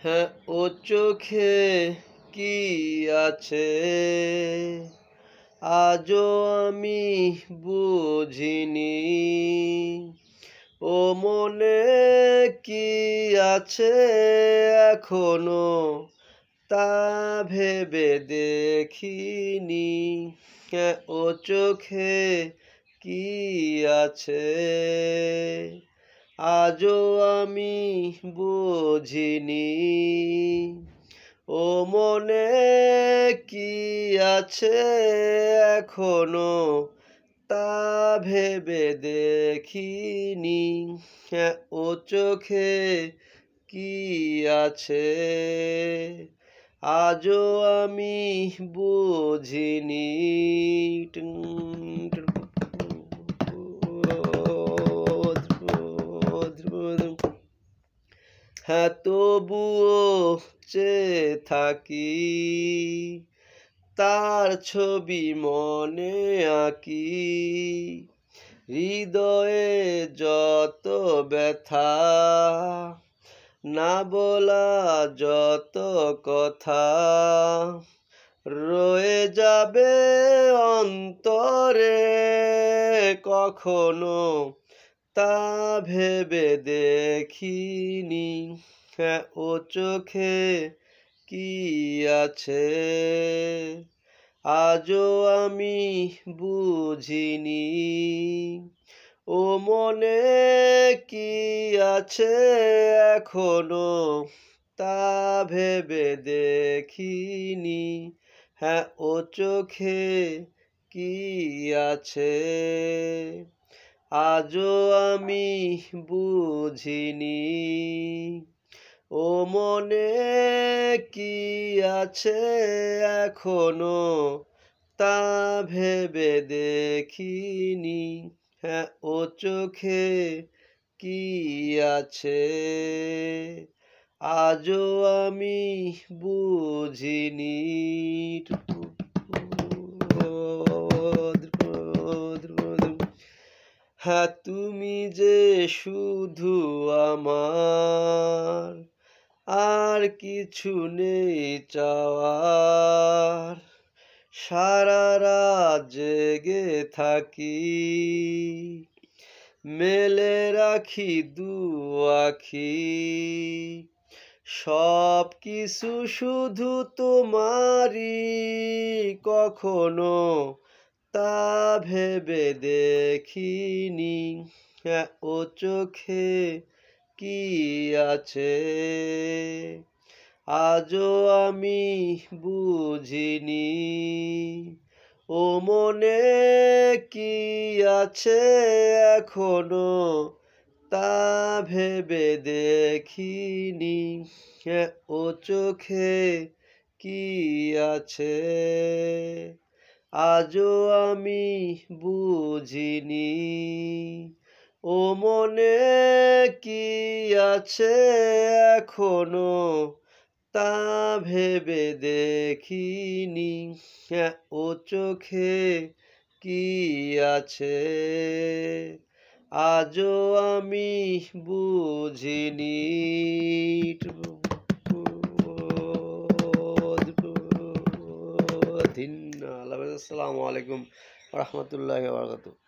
হ্যাঁ, ও চোখে কি আছে আজও আমি বুঝিনি। ও মনে কি আছে এখনো তা ভেবে দেখিনি। হ্যাঁ, ও চোখে কি আছে আজও আমি বুঝিনি। ও মনে কি আছে এখনো তা ভেবে দেখিনি। হ্যাঁ, ও চোখে কি আছে আজও আমি বুঝিনি। হ্যাঁ, তবুও চেয়ে থাকি তার ছবি মনে আঁকি। হৃদয়ে যত ব্যথা, না বলা যত কথা রয়ে যাবে অন্তরে কখনো তা ভেবে দেখিনি। হ্যাঁ, ও চোখে কি আছে আজও আমি বুঝিনি। ও মনে কি আছে এখনো তা ভেবে দেখিনি। হ্যাঁ, ও চোখে কি আছে আজও আমি বুঝিনি। ও মনে কি আছে এখনো তা ভেবে দেখিনি। হ্যাঁ, ও চোখে কি আছে আজও আমি বুঝিনি। হ্যাঁ, তুমি যে শুধু আমার, আর কিছু নেই চাওয়ার। সারা রাত জেগে থাকি, মেলে রাখি দু আখি। সব কিছু শুধু তোমারই কখনো তা ভেবে দেখিনি। হ্যাঁ, ও চোখে কি আছে আজও আমি বুঝিনি। ও মনে কি আছে এখনো তা ভেবে দেখিনি। হ্যাঁ, ও চোখে কি আছে আজও আমি বুঝিনি। ও মনে কি আছে এখনো তা ভেবে দেখিনি। হ্যাঁ, ও চোখে কি আছে আজও আমি বুঝিনি। আসসালামু আলাইকুম রহমতুল্লাহি ওয়া বারাকাতুহু।